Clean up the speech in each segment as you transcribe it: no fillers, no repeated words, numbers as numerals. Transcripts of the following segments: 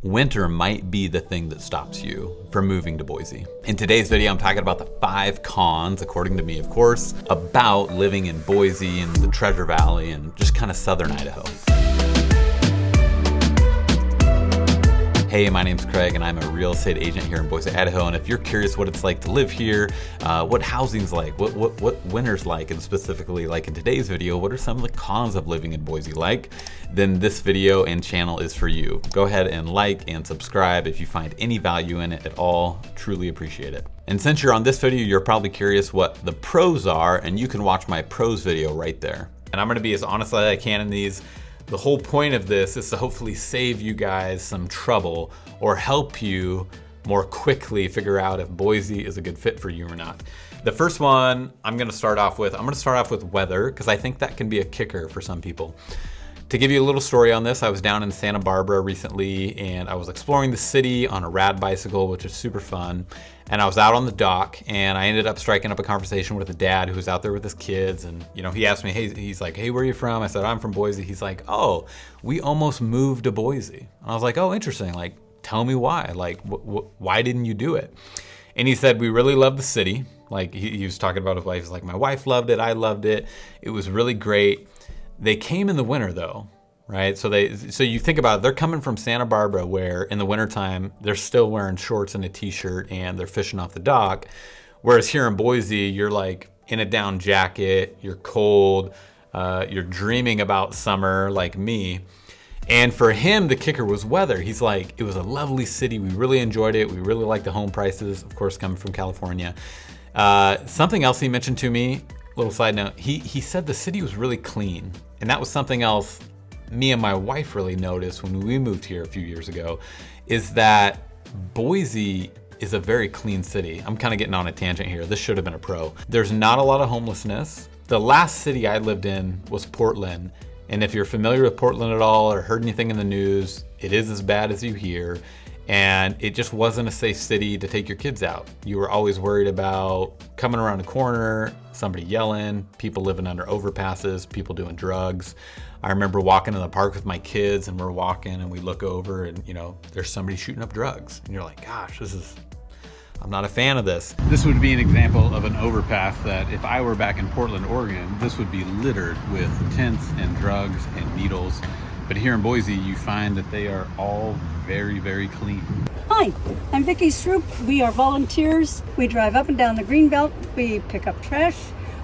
winter might be the thing that stops you from moving to Boise. In today's video, I'm talking about the 5 cons, according to me, of course, about living in Boise and the Treasure Valley and just kind of southern Idaho. Hey, my name's Craig and I'm a real estate agent here in Boise, Idaho. And if you're curious what it's like to live here, what housing's like, what winter's like, and specifically like in today's video, what are some of the cons of living in Boise like, then this video and channel is for you. Go ahead and like and subscribe if you find any value in it at all. Truly appreciate it. And since you're on this video, you're probably curious what the pros are, and you can watch my pros video right there. And I'm gonna be as honest as I can in these. The whole point of this is to hopefully save you guys some trouble or help you more quickly figure out if Boise is a good fit for you or not. The first one I'm gonna start off with weather, because I think that can be a kicker for some people. To give you a little story on this, I was down in Santa Barbara recently and I was exploring the city on a rad bicycle, which is super fun. And I was out on the dock and I ended up striking up a conversation with a dad who was out there with his kids. And he asked me, he's like, hey, where are you from? I said, I'm from Boise. He's like, oh, we almost moved to Boise. And I was like, oh, interesting. Like, tell me why. Like, why didn't you do it? And he said, we really love the city. Like he was talking about his wife. He's like, my wife loved it. I loved it. It was really great. They came in the winter though, right? So you think about it, they're coming from Santa Barbara where in the wintertime, they're still wearing shorts and a t-shirt and they're fishing off the dock. Whereas here in Boise, you're like in a down jacket, you're cold, you're dreaming about summer like me. And for him, the kicker was weather. He's like, it was a lovely city. We really enjoyed it. We really liked the home prices, of course, coming from California. Something else he mentioned to me, little side note, he said the city was really clean. And that was something else me and my wife really noticed when we moved here a few years ago, is that Boise is a very clean city. I'm kind of getting on a tangent here. This should have been a pro. There's not a lot of homelessness. The last city I lived in was Portland. And if you're familiar with Portland at all or heard anything in the news, it is as bad as you hear. And it just wasn't a safe city to take your kids out. You were always worried about coming around a corner, somebody yelling, people living under overpasses, people doing drugs. I remember walking in the park with my kids and we're walking and we look over and there's somebody shooting up drugs. And you're like, gosh, I'm not a fan of this. This would be an example of an overpass that if I were back in Portland, Oregon, this would be littered with tents and drugs and needles. But here in Boise, you find that they are all very, very clean. Hi, I'm Vicki Stroop. We are volunteers. We drive up and down the Greenbelt. We pick up trash.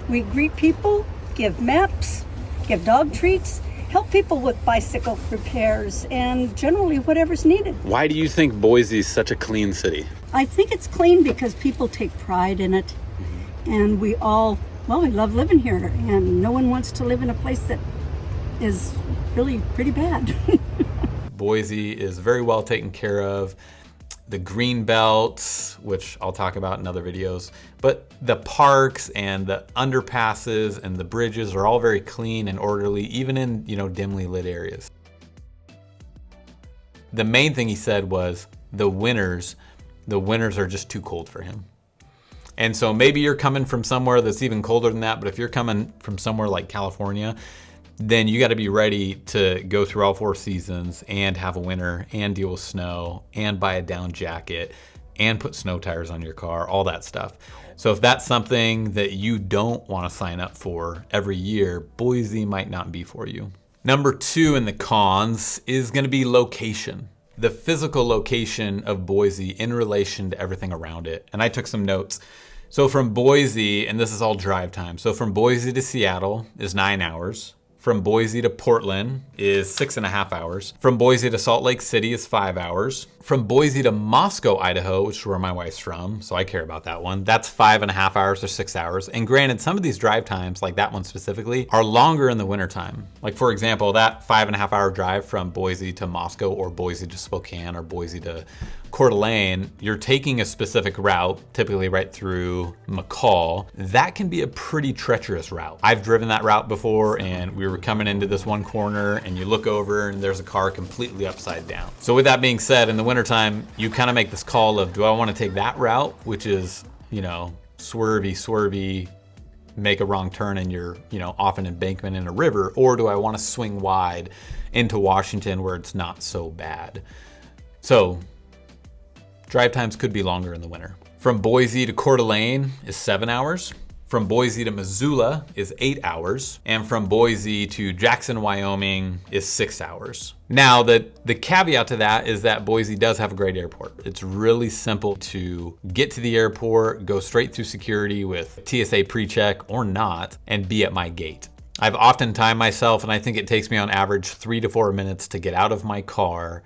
We greet people, give maps, give dog treats, help people with bicycle repairs, and generally whatever's needed. Why do you think Boise is such a clean city? I think it's clean because people take pride in it. And we love living here. And no one wants to live in a place that is really pretty bad. Boise is very well taken care of. The green belts, which I'll talk about in other videos, but the parks and the underpasses and the bridges are all very clean and orderly, even in dimly lit areas. The main thing he said was the winters are just too cold for him. And so maybe you're coming from somewhere that's even colder than that, but if you're coming from somewhere like California, then you got to be ready to go through all 4 seasons and have a winter and deal with snow and buy a down jacket and put snow tires on your car, all that stuff. So if that's something that you don't want to sign up for every year, Boise might not be for you. Number 2 in the cons is going to be location. The physical location of Boise in relation to everything around it. And I took some notes. So from Boise, and this is all drive time. So from Boise to Seattle is 9 hours. From Boise to Portland is 6.5 hours. From Boise to Salt Lake City is 5 hours. From Boise to Moscow, Idaho, which is where my wife's from, so I care about that one, that's 5.5 hours or 6 hours. And granted, some of these drive times, like that one specifically, are longer in the wintertime. Like for example, that 5.5 hour drive from Boise to Moscow or Boise to Spokane or Boise to Coeur d'Alene, you're taking a specific route, typically right through McCall. That can be a pretty treacherous route. I've driven that route before and we were coming into this one corner and you look over and there's a car completely upside down. So with that being said, in the wintertime, you kind of make this call of, do I want to take that route, which is, swervy, make a wrong turn and you're, off an embankment in a river, or do I want to swing wide into Washington where it's not so bad? So drive times could be longer in the winter. From Boise to Coeur d'Alene is 7 hours. From Boise to Missoula is 8 hours. And from Boise to Jackson, Wyoming is 6 hours. Now, the caveat to that is that Boise does have a great airport. It's really simple to get to the airport, go straight through security with TSA pre-check or not, and be at my gate. I've often timed myself, and I think it takes me on average 3 to 4 minutes to get out of my car,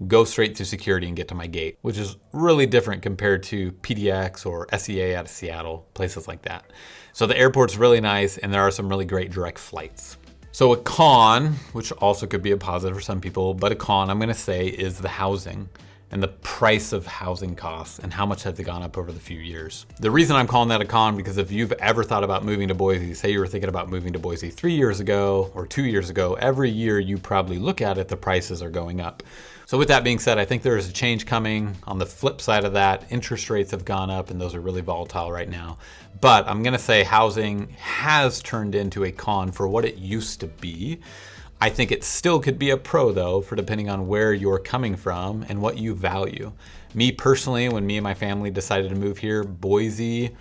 go straight through security and get to my gate, which is really different compared to PDX or SEA out of Seattle, places like that. So the airport's really nice, and there are some really great direct flights. So a con, which also could be a positive for some people, but a con I'm gonna say is the housing and the price of housing costs and how much has it gone up over the few years. The reason I'm calling that a con, because if you've ever thought about moving to Boise, say you were thinking about moving to Boise 3 years ago or 2 years ago, every year you probably look at it, the prices are going up. So with that being said, I think there is a change coming. On the flip side of that, interest rates have gone up and those are really volatile right now. But I'm gonna say housing has turned into a con for what it used to be. I think it still could be a pro though, for depending on where you're coming from and what you value. Me personally, when me and my family decided to move here, Boise,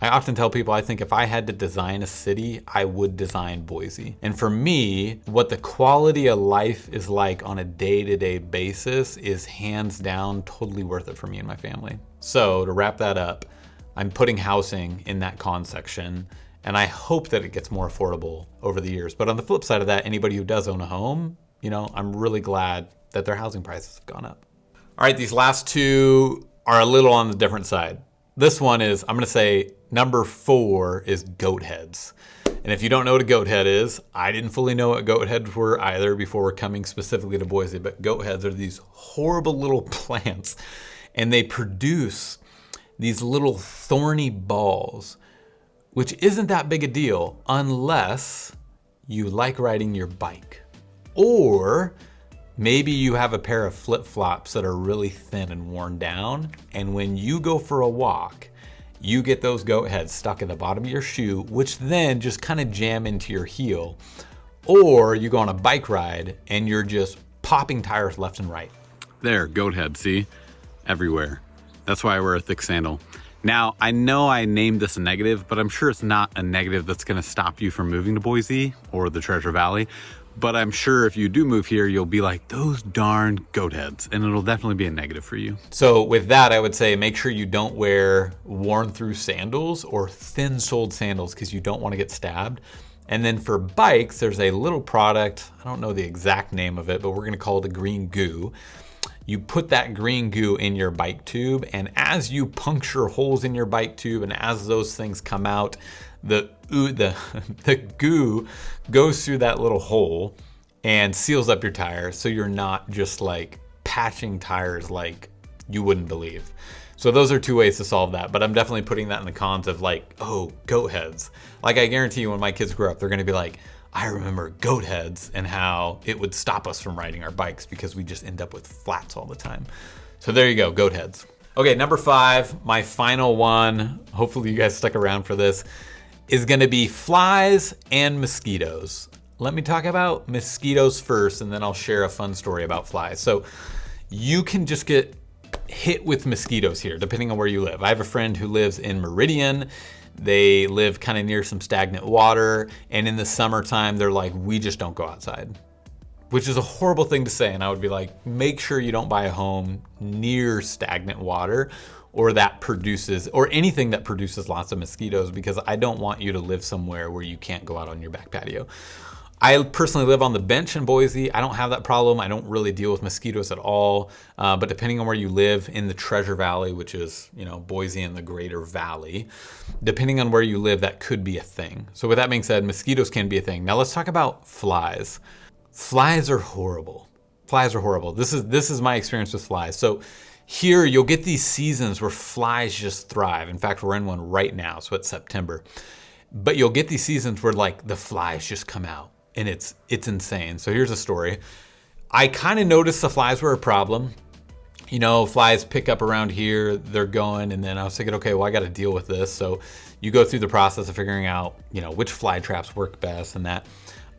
I often tell people I think if I had to design a city, I would design Boise. And for me, what the quality of life is like on a day-to-day basis is hands down totally worth it for me and my family. So to wrap that up, I'm putting housing in that con section, and I hope that it gets more affordable over the years. But on the flip side of that, anybody who does own a home, I'm really glad that their housing prices have gone up. All right, these last two are a little on the different side. This one is, I'm gonna say number 4 is Goatheads. And if you don't know what a goathead is, I didn't fully know what goatheads were either before coming specifically to Boise, but goatheads are these horrible little plants, and they produce these little thorny balls, which isn't that big a deal unless you like riding your bike. Or maybe you have a pair of flip-flops that are really thin and worn down, and when you go for a walk, you get those goat heads stuck in the bottom of your shoe, which then just kind of jam into your heel. Or you go on a bike ride and you're just popping tires left and right. There, goat head, see? Everywhere. That's why I wear a thick sandal. Now, I know I named this a negative, but I'm sure it's not a negative that's gonna stop you from moving to Boise or the Treasure Valley. But I'm sure if you do move here, you'll be like, those darn goat heads, and it'll definitely be a negative for you. So with that, I would say make sure you don't wear worn through sandals or thin-soled sandals because you don't want to get stabbed. And then for bikes, there's a little product, I don't know the exact name of it, but we're gonna call it a green goo. You put that green goo in your bike tube, and as you puncture holes in your bike tube and as those things come out, the goo goes through that little hole and seals up your tires, so you're not just like patching tires like you wouldn't believe. So those are two ways to solve that, but I'm definitely putting that in the cons of like, oh, goat heads. Like I guarantee you when my kids grow up, they're gonna be like, I remember goat heads and how it would stop us from riding our bikes because we just end up with flats all the time. So there you go, goat heads. Okay, number 5, my final one, hopefully you guys stuck around for this, is gonna be flies and mosquitoes. Let me talk about mosquitoes first, and then I'll share a fun story about flies. So you can just get hit with mosquitoes here, depending on where you live. I have a friend who lives in Meridian. They live kind of near some stagnant water, and in the summertime, they're like, we just don't go outside, which is a horrible thing to say. And I would be like, make sure you don't buy a home near stagnant water or that produces, or anything that produces lots of mosquitoes, because I don't want you to live somewhere where you can't go out on your back patio. I personally live on the bench in Boise. I don't have that problem. I don't really deal with mosquitoes at all. But depending on where you live in the Treasure Valley, which is, Boise and the Greater Valley, depending on where you live, that could be a thing. So with that being said, mosquitoes can be a thing. Now let's talk about flies. Flies are horrible. Flies are horrible. This is my experience with flies. So here you'll get these seasons where flies just thrive. In fact, we're in one right now, so it's September. But you'll get these seasons where like the flies just come out. And it's insane. So here's a story. I kind of noticed the flies were a problem. Flies pick up around here, they're going, and then I was thinking, okay, well, I got to deal with this. So you go through the process of figuring out, which fly traps work best and that.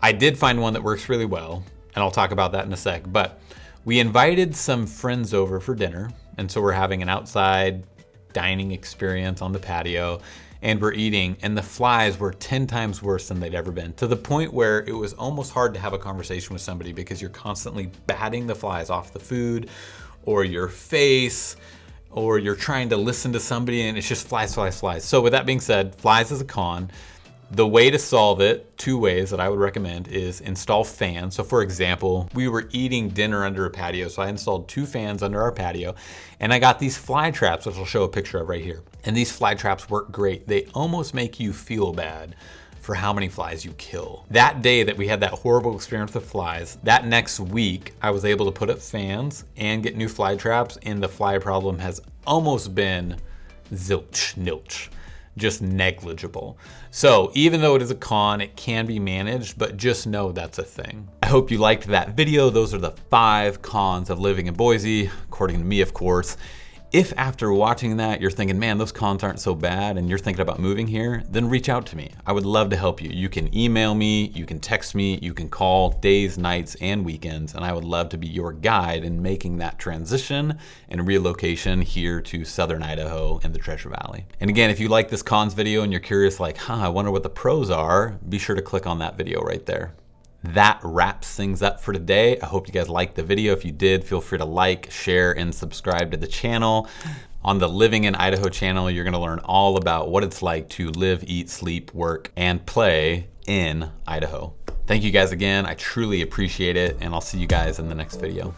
I did find one that works really well, and I'll talk about that in a sec. But We invited some friends over for dinner, and so we're having an outside dining experience on the patio, and we're eating, and the flies were 10 times worse than they'd ever been, to the point where it was almost hard to have a conversation with somebody because you're constantly batting the flies off the food or your face, or you're trying to listen to somebody and it's just flies, flies, flies. So with that being said, flies is a con. The way to solve it, 2 ways that I would recommend, is install fans. So for example, we were eating dinner under a patio, so I installed 2 fans under our patio, and I got these fly traps, which I'll show a picture of right here. And these fly traps work great. They almost make you feel bad for how many flies you kill. That day that we had that horrible experience with flies, that next week, I was able to put up fans and get new fly traps, and the fly problem has almost been zilch, nilch. Just negligible. So even though it is a con, it can be managed, but just know that's a thing. I hope you liked that video. Those are the 5 cons of living in Boise, according to me, of course. If after watching that, you're thinking, man, those cons aren't so bad, and you're thinking about moving here, then reach out to me. I would love to help you. You can email me, you can text me, you can call days, nights, and weekends, and I would love to be your guide in making that transition and relocation here to Southern Idaho and the Treasure Valley. And again, if you like this cons video and you're curious, like, I wonder what the pros are, be sure to click on that video right there. That wraps things up for today. I hope you guys liked the video. If you did, feel free to like, share, and subscribe to the channel. On the Living in Idaho channel, you're gonna learn all about what it's like to live, eat, sleep, work, and play in Idaho. Thank you guys again. I truly appreciate it, and I'll see you guys in the next video.